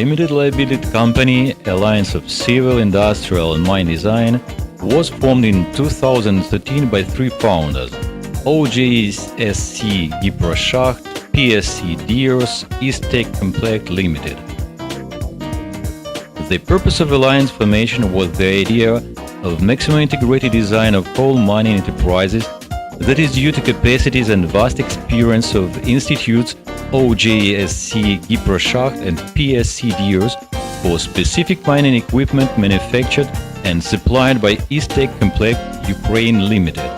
limited liability company, alliance of civil, industrial and mine design, was formed in 2013 by three founders: OJSC GIPROSHKHT, PSC DIOS, EastTechComplect Limited. The purpose of alliance formation was the idea of maximum integrated design of coal mining enterprises that is due to capacities and vast experience of institutes OJSC GIPROSHKHT and PSC DIOS for specific mining equipment manufactured and supplied by EastTechComplect Ukraine Limited.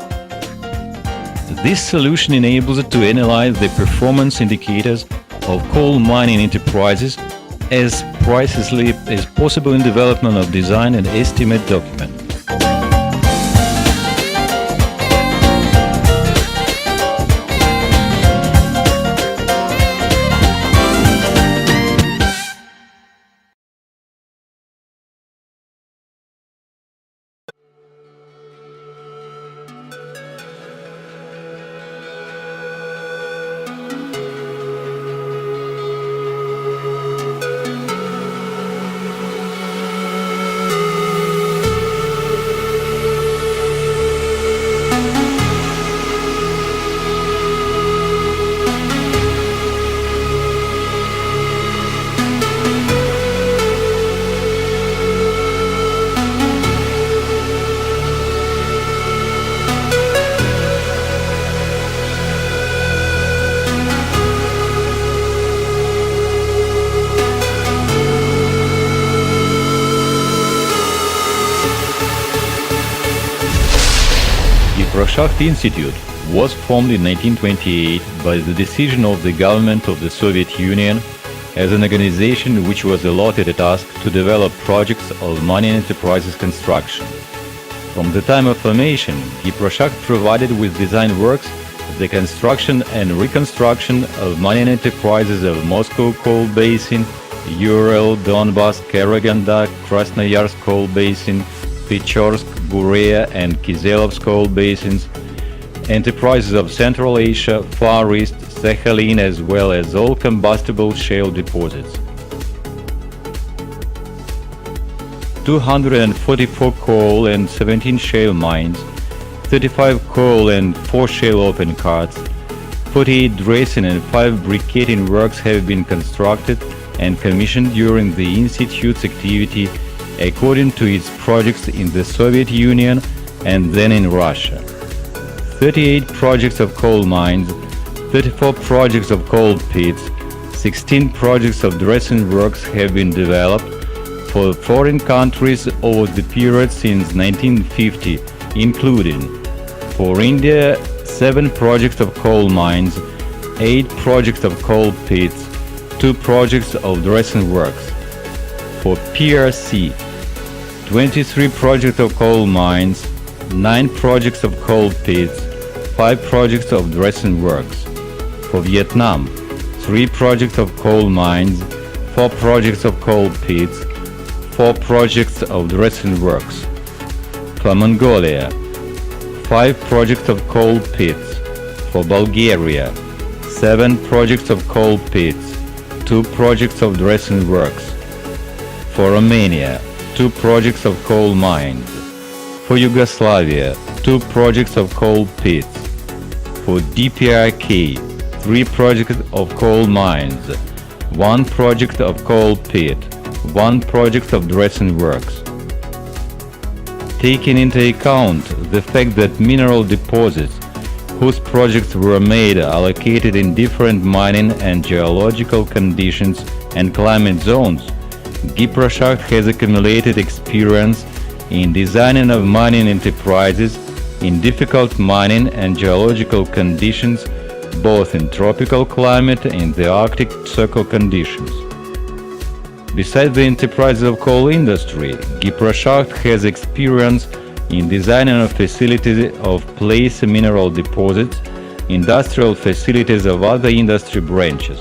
This solution enables it to analyze the performance indicators of coal mining enterprises as precisely as possible in development of design and estimate document. GIPROSHKHT Institute was formed in 1928 by the decision of the government of the Soviet Union as an organization which was allotted a task to develop projects of mining enterprises construction. From the time of formation, GIPROSHKHT provided with design works the construction and reconstruction of mining enterprises of Moscow Coal Basin, Ural, Donbass, Karaganda, Krasnoyarsk Coal Basin, Pechorsk, Burea and Kiselovsk coal basins, enterprises of Central Asia, Far East, Sakhalin, as well as all combustible shale deposits. 244 coal and 17 shale mines, 35 coal and 4 shale open cuts, 48 dressing and 5 briquetting works have been constructed and commissioned during the Institute's activity according to its projects in the Soviet Union and then in Russia. 38 projects of coal mines, 34 projects of coal pits, 16 projects of dressing works have been developed for foreign countries over the period since 1950, including for India 7 projects of coal mines, 8 projects of coal pits, 2 projects of dressing works. For PRC, 23 projects of coal mines, 9 projects of coal pits, 5 projects of dressing works. For Vietnam, 3 projects of coal mines, 4 projects of coal pits, 4 projects of dressing works. For Mongolia, 5 projects of coal pits. For Bulgaria, 7 projects of coal pits, 2 projects of dressing works. For Romania, 2 projects of coal mines. For Yugoslavia, 2 projects of coal pits. For DPRK, 3 projects of coal mines, 1 project of coal pit, 1 project of dressing works. Taking into account the fact that mineral deposits whose projects were made are located in different mining and geological conditions and climate zones, GIPROSHKHT has accumulated experience in designing of mining enterprises in difficult mining and geological conditions, both in tropical climate and the Arctic Circle conditions. Besides the enterprises of coal industry, GIPROSHKHT has experience in designing of facilities of place mineral deposits, industrial facilities of other industry branches.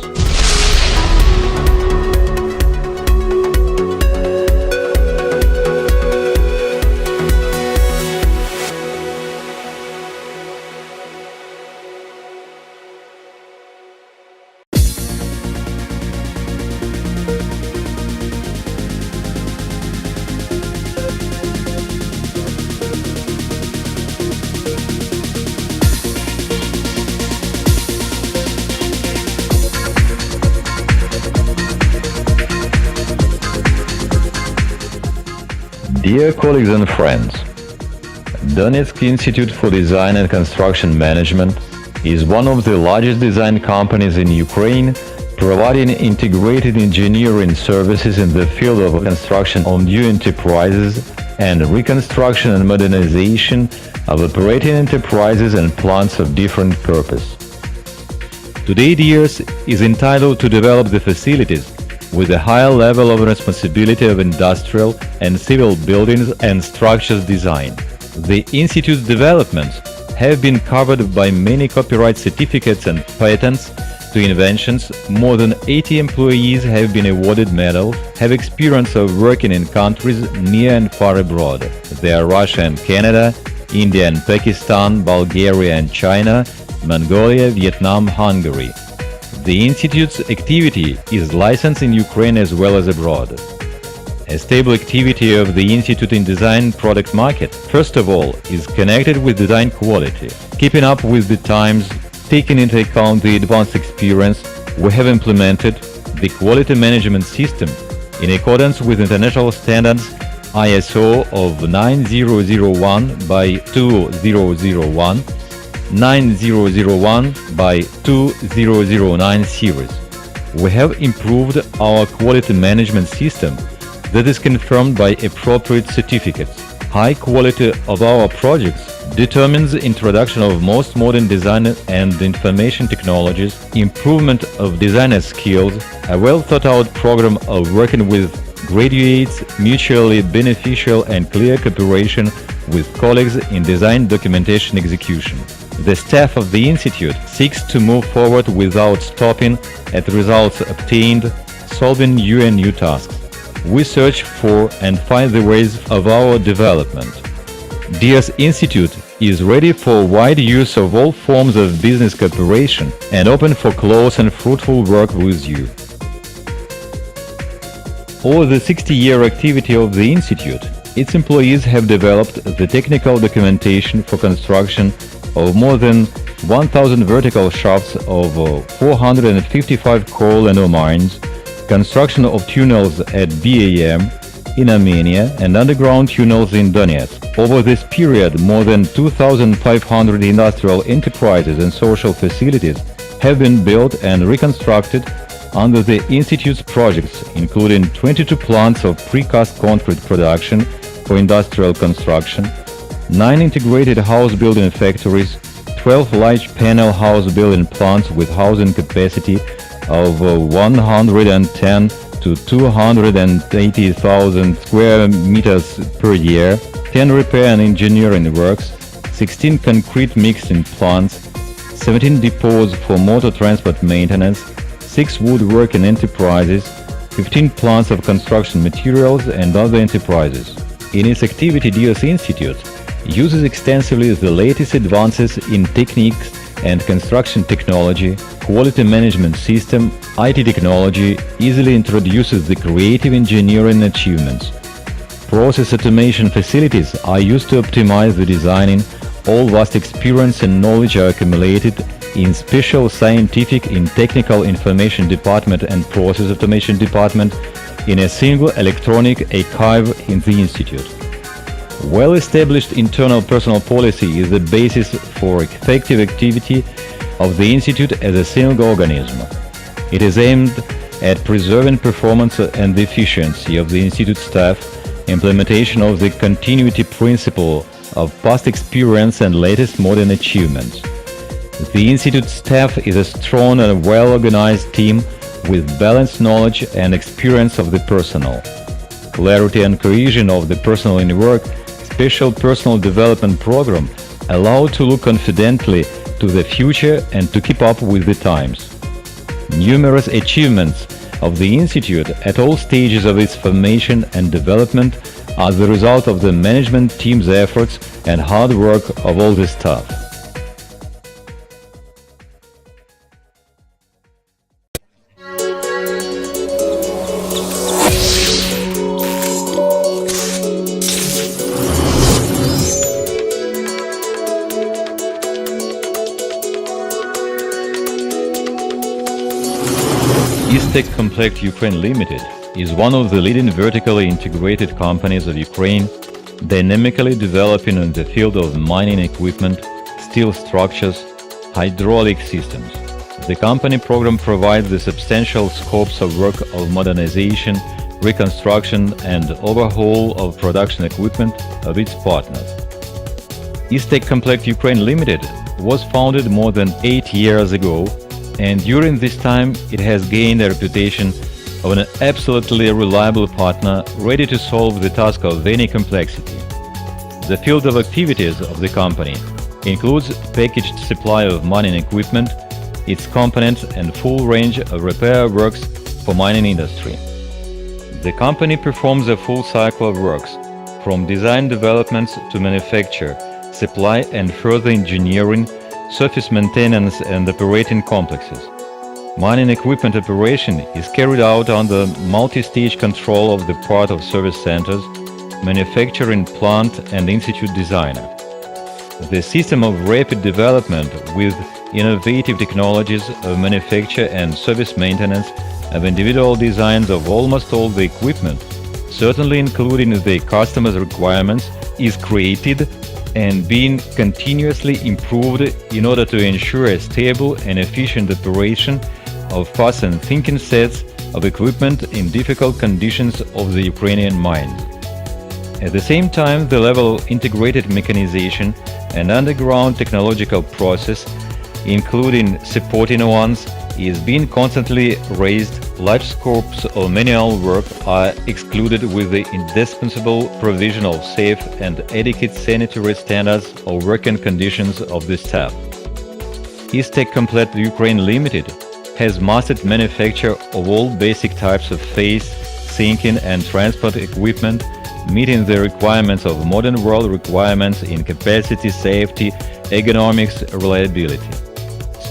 Dear colleagues and friends, Donetsk Institute for Design and Construction Management is one of the largest design companies in Ukraine, providing integrated engineering services in the field of construction of new enterprises and reconstruction and modernization of operating enterprises and plants of different purpose. Today, DIOS is entitled to develop the facilities with a higher level of responsibility of industrial and civil buildings and structures design. The Institute's developments have been covered by many copyright certificates and patents to inventions. More than 80 employees have been awarded medals, have experience of working in countries near and far abroad. They are Russia and Canada, India and Pakistan, Bulgaria and China, Mongolia, Vietnam, Hungary. The Institute's activity is licensed in Ukraine as well as abroad. A stable activity of the Institute in design product market, first of all, is connected with design quality. Keeping up with the times, taking into account the advanced experience, we have implemented the quality management system in accordance with international standards ISO of 9001 by 2001, 9001 by 2009 series. We have improved our quality management system that is confirmed by appropriate certificates. High quality of our projects determines the introduction of most modern design and information technologies, improvement of designer skills, a well-thought-out program of working with graduates, mutually beneficial and clear cooperation with colleagues in design documentation execution. The staff of the Institute seeks to move forward without stopping at results obtained, solving new tasks. We search for and find the ways of our development. DIOS Institute is ready for wide use of all forms of business cooperation and open for close and fruitful work with you. Over the 60-year activity of the Institute, its employees have developed the technical documentation for construction of more than 1,000 vertical shafts of 455 coal and ore mines, construction of tunnels at BAM in Armenia and underground tunnels in Donetsk. Over this period, more than 2,500 industrial enterprises and social facilities have been built and reconstructed under the Institute's projects, including 22 plants of precast concrete production for industrial construction, 9 integrated house building factories, 12 large panel house building plants with housing capacity of 110 to 280,000 square meters per year, 10 repair and engineering works, 16 concrete mixing plants, 17 depots for motor transport maintenance, 6 woodworking enterprises, 15 plants of construction materials and other enterprises. In its activity, DIOS Institute uses extensively the latest advances in techniques and construction technology, quality management system, IT technology, easily introduces the creative engineering achievements. Process automation facilities are used to optimize the designing. All vast experience and knowledge are accumulated in special scientific and technical information department and process automation department in a single electronic archive in the Institute. Well-established internal personnel policy is the basis for effective activity of the Institute as a single organism. It is aimed at preserving performance and the efficiency of the Institute staff, implementation of the continuity principle of past experience and latest modern achievements. The Institute staff is a strong and well-organized team with balanced knowledge and experience of the personnel. Clarity and cohesion of the personnel in work, special personal development program allow to look confidently to the future and to keep up with the times. Numerous achievements of the Institute at all stages of its formation and development are the result of the management team's efforts and hard work of all the staff. EastTechComplect Ukraine Limited is one of the leading vertically integrated companies of Ukraine, dynamically developing in the field of mining equipment, steel structures, hydraulic systems. The company program provides the substantial scopes of work of modernization, reconstruction and overhaul of production equipment of its partners. EastTechComplect Ukraine Limited was founded more than 8 years ago, and during this time it has gained a reputation of an absolutely reliable partner ready to solve the task of any complexity. The field of activities of the company includes packaged supply of mining equipment, its components and full range of repair works for mining industry. The company performs a full cycle of works, from design developments to manufacture, supply and further engineering, surface maintenance and operating complexes. Mining equipment operation is carried out under multi-stage control of the part of service centers, manufacturing plant and institute designer. The system of rapid development with innovative technologies of manufacture and service maintenance of individual designs of almost all the equipment, certainly including the customer's requirements, is created and being continuously improved in order to ensure a stable and efficient operation of fast and thinking sets of equipment in difficult conditions of the Ukrainian mines. At the same time, the level of integrated mechanization and underground technological process, including supporting ones, is being constantly raised. Large scopes of manual work are excluded with the indispensable provision of safe and adequate sanitary standards of working conditions of the staff. EastTechComplect Ukraine Limited has mastered manufacture of all basic types of face, sinking and transport equipment, meeting the requirements of modern world requirements in capacity, safety, ergonomics, reliability.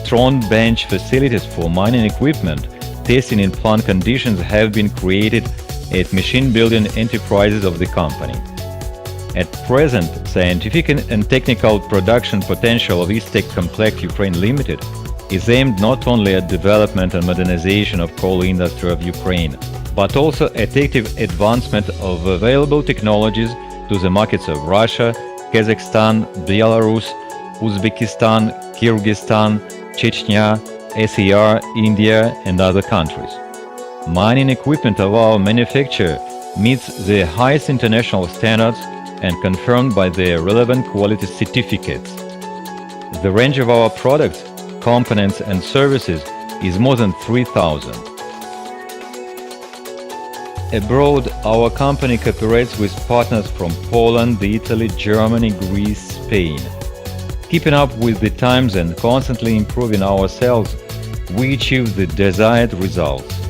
Strong bench facilities for mining equipment, testing in plant conditions have been created at machine-building enterprises of the company. At present, scientific and technical production potential of EastTechComplect Ukraine Limited is aimed not only at development and modernization of coal industry of Ukraine, but also at active advancement of available technologies to the markets of Russia, Kazakhstan, Belarus, Uzbekistan, Kyrgyzstan, Chechnya, SAR, India and other countries. Mining equipment of our manufacturer meets the highest international standards and confirmed by the relevant quality certificates. The range of our products, components and services is more than 3,000. Abroad, our company cooperates with partners from Poland, Italy, Germany, Greece, Spain. Keeping up with the times and constantly improving ourselves, we achieve the desired results.